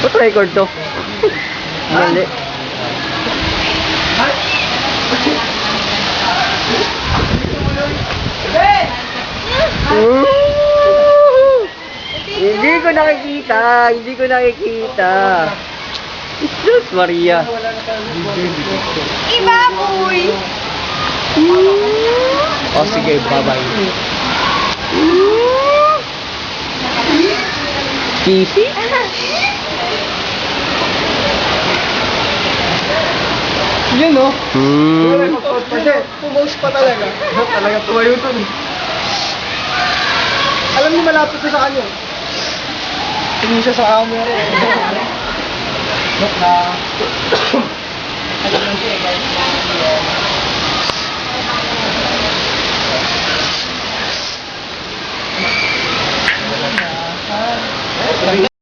Ba't record to? Mali. Hindi ko nakikita. Hindi ko nakikita. Jesus Maria. Ibaboy! O sige, bye-bye. Sisi? Yun no? Hmm. Kasi pumost pa talaga. Talaga tumayo to. Alam niyo malapit to sa kanya. Tingin siya sa camera. Look na.